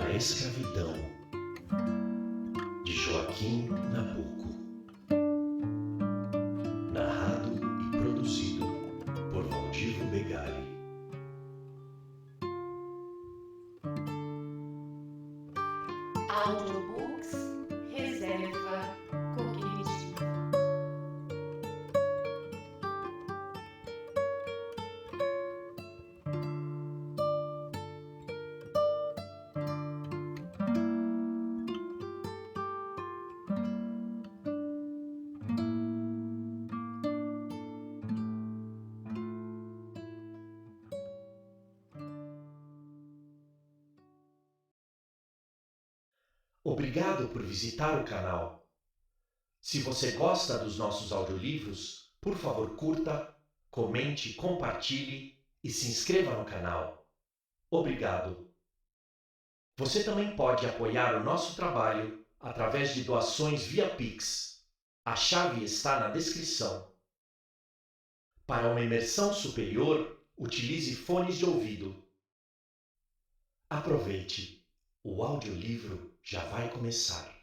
A Escravidão, de Joaquim Nabuco. Narrado e produzido por Valdivo Begali. Audiobooks Reserva Cognitiva. Obrigado por visitar o canal. Se você gosta dos nossos audiolivros, por favor curta, comente, compartilhe e se inscreva no canal. Obrigado. Você também pode apoiar o nosso trabalho através de doações via Pix. A chave está na descrição. Para uma imersão superior, utilize fones de ouvido. Aproveite, o audiolivro já vai começar.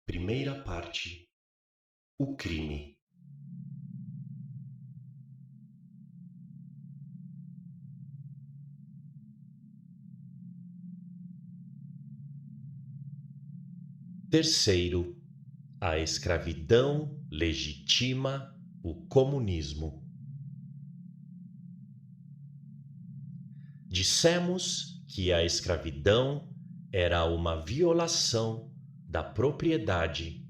Primeira parte: o crime. Terceiro, a escravidão legitima o comunismo. Dissemos que a escravidão era uma violação da propriedade.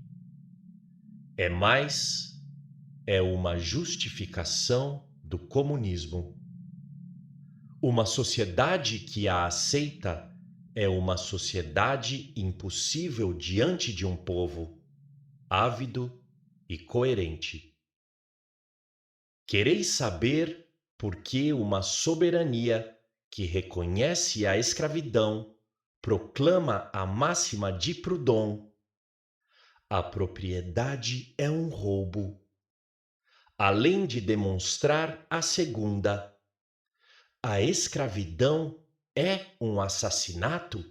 É uma justificação do comunismo. Uma sociedade que a aceita é uma sociedade impossível diante de um povo ávido e coerente. Quereis saber por que uma soberania que reconhece a escravidão proclama a máxima de Proudhon: a propriedade é um roubo, além de demonstrar a segunda: a escravidão é um assassinato?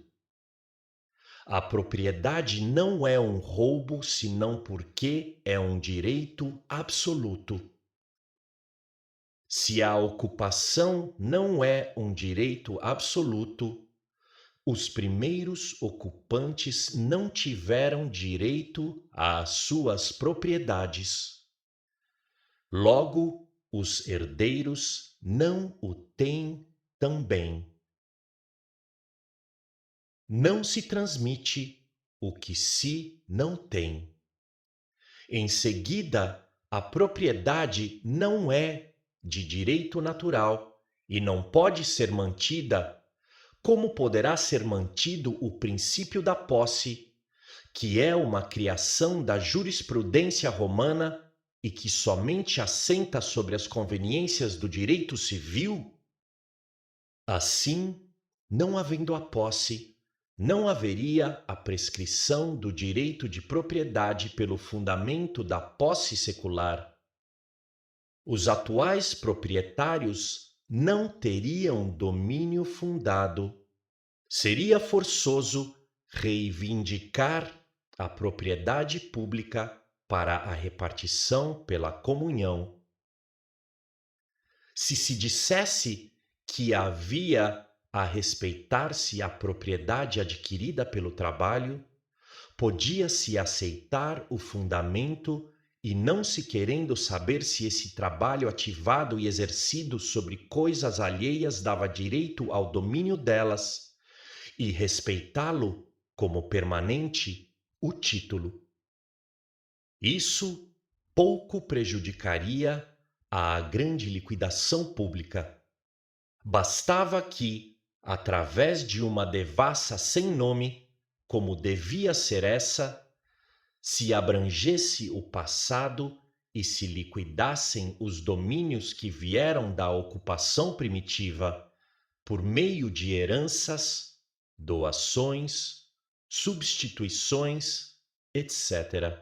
A propriedade não é um roubo senão porque é um direito absoluto. Se a ocupação não é um direito absoluto, os primeiros ocupantes não tiveram direito às suas propriedades. Logo, os herdeiros não o têm também. Não se transmite o que se não tem. Em seguida, a propriedade não é de direito natural e não pode ser mantida. Como poderá ser mantido o princípio da posse, que é uma criação da jurisprudência romana e que somente assenta sobre as conveniências do direito civil? Assim, não havendo a posse, não haveria a prescrição do direito de propriedade pelo fundamento da posse secular. Os atuais proprietários não teriam domínio fundado. Seria forçoso reivindicar a propriedade pública para a repartição pela comunhão. Se dissesse que havia a respeitar-se a propriedade adquirida pelo trabalho, podia-se aceitar o fundamento e não se querendo saber se esse trabalho ativado e exercido sobre coisas alheias dava direito ao domínio delas, e respeitá-lo como permanente o título. Isso pouco prejudicaria a grande liquidação pública. Bastava que, através de uma devassa sem nome, como devia ser essa, se abrangesse o passado e se liquidassem os domínios que vieram da ocupação primitiva por meio de heranças, doações, substituições, etc.,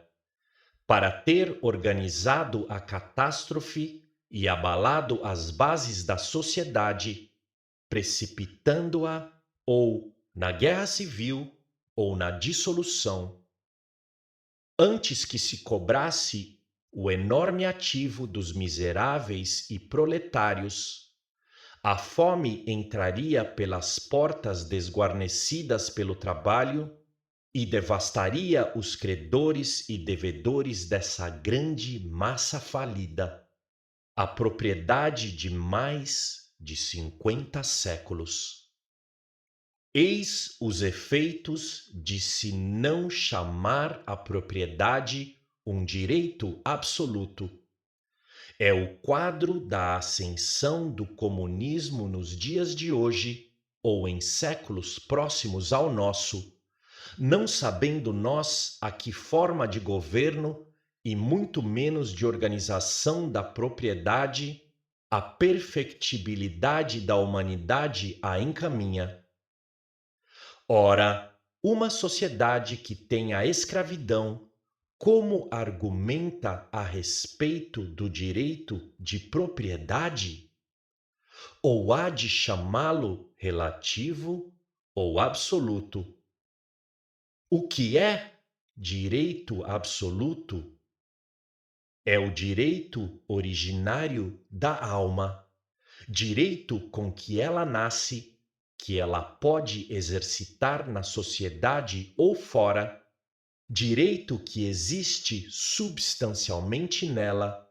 para ter organizado a catástrofe e abalado as bases da sociedade, precipitando-a ou na guerra civil ou na dissolução. Antes que se cobrasse o enorme ativo dos miseráveis e proletários, a fome entraria pelas portas desguarnecidas pelo trabalho e devastaria os credores e devedores dessa grande massa falida, a propriedade de mais de 50 séculos. Eis os efeitos de se não chamar a propriedade um direito absoluto. É o quadro da ascensão do comunismo nos dias de hoje ou em séculos próximos ao nosso, não sabendo nós a que forma de governo e muito menos de organização da propriedade a perfectibilidade da humanidade a encaminha. Ora, uma sociedade que tem a escravidão como argumenta a respeito do direito de propriedade? Ou há de chamá-lo relativo ou absoluto? O que é direito absoluto? É o direito originário da alma, direito com que ela nasce, que ela pode exercitar na sociedade ou fora, direito que existe substancialmente nela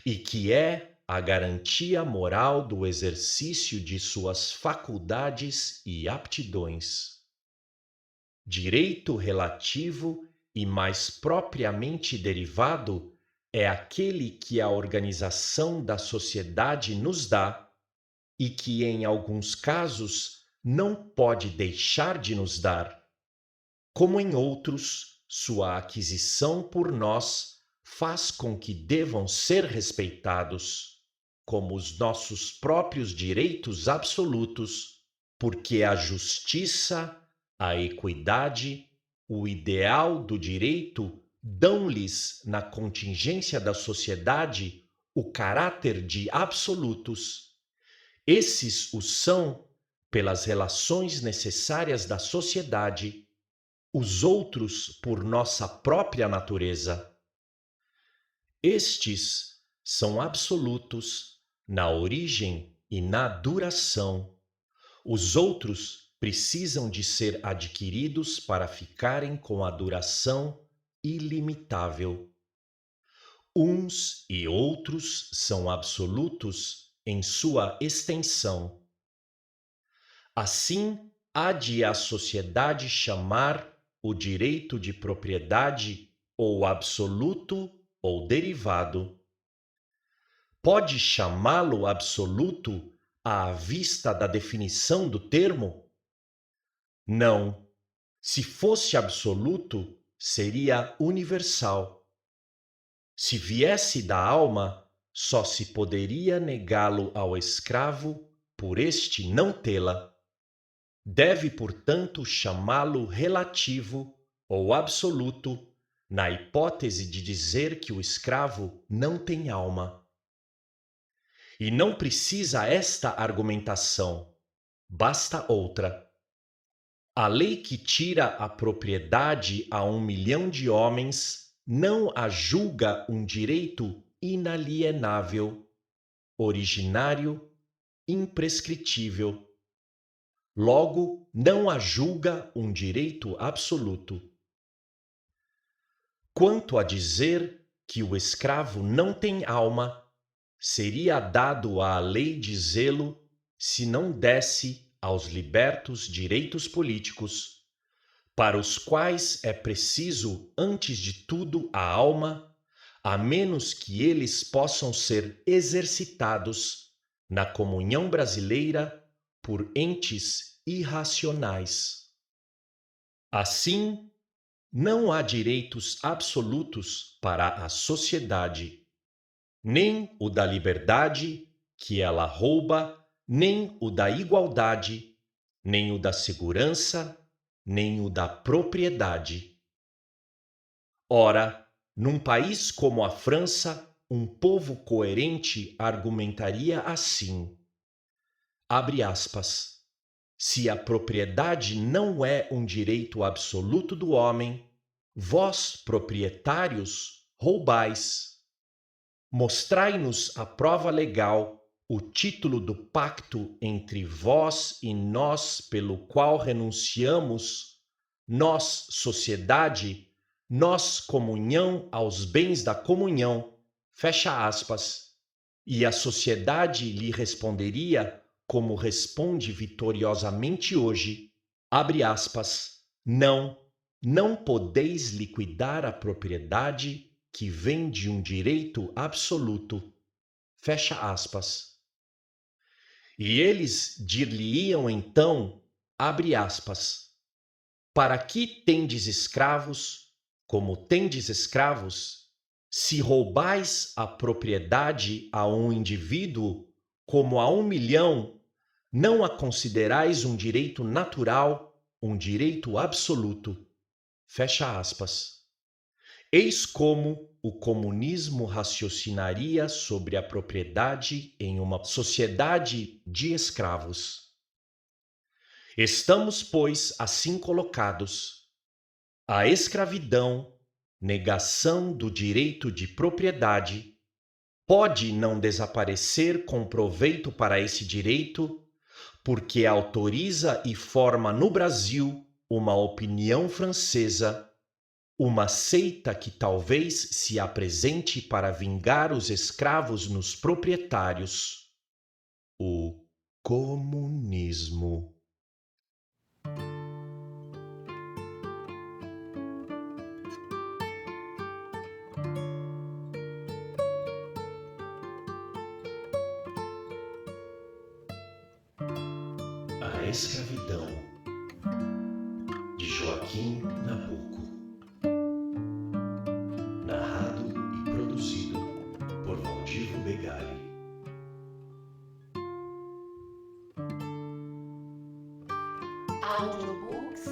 e que é a garantia moral do exercício de suas faculdades e aptidões. Direito relativo e mais propriamente derivado é aquele que a organização da sociedade nos dá e que, em alguns casos, não pode deixar de nos dar. Como em outros, sua aquisição por nós faz com que devam ser respeitados, como os nossos próprios direitos absolutos, porque a justiça, a equidade, o ideal do direito dão-lhes, na contingência da sociedade, o caráter de absolutos. Esses o são pelas relações necessárias da sociedade, os outros por nossa própria natureza. Estes são absolutos na origem e na duração. Os outros precisam de ser adquiridos para ficarem com a duração ilimitável. Uns e outros são absolutos em sua extensão. Assim, há de a sociedade chamar o direito de propriedade ou absoluto ou derivado. Pode chamá-lo absoluto à vista da definição do termo? Não. Se fosse absoluto, seria universal. Se viesse da alma, só se poderia negá-lo ao escravo por este não tê-la. Deve, portanto, chamá-lo relativo ou absoluto, na hipótese de dizer que o escravo não tem alma. E não precisa esta argumentação, basta outra. A lei que tira a propriedade a 1 milhão de homens não a julga um direito inalienável, originário, imprescritível. Logo, não a julga um direito absoluto. Quanto a dizer que o escravo não tem alma, seria dado à lei dizê-lo se não desse aos libertos direitos políticos, para os quais é preciso, antes de tudo, a alma, a menos que eles possam ser exercitados na comunhão brasileira por entes irracionais. Assim, não há direitos absolutos para a sociedade, nem o da liberdade, que ela rouba, nem o da igualdade, nem o da segurança, nem o da propriedade. Ora, num país como a França, um povo coerente argumentaria assim: abre aspas, se a propriedade não é um direito absoluto do homem, vós, proprietários, roubais. Mostrai-nos a prova legal, o título do pacto entre vós e nós, pelo qual renunciamos, nós, sociedade, nós, comunhão aos bens da comunhão, fecha aspas. E a sociedade lhe responderia, como responde vitoriosamente hoje, abre aspas, não, não podeis liquidar a propriedade que vem de um direito absoluto, fecha aspas. E eles dir-lhe-iam então, abre aspas, para que tendes escravos, como tendes escravos, se roubais a propriedade a um indivíduo, como a 1.000.000, não a considerais um direito natural, um direito absoluto. Fecha aspas. Eis como o comunismo raciocinaria sobre a propriedade em uma sociedade de escravos. Estamos, pois, assim colocados. A escravidão, negação do direito de propriedade, pode não desaparecer com proveito para esse direito, porque autoriza e forma no Brasil uma opinião francesa, uma seita que talvez se apresente para vingar os escravos nos proprietários, o comunismo. A escravidão, de Joaquim Nabuco. Narrado e produzido por Valdivo Begali. Audiobooks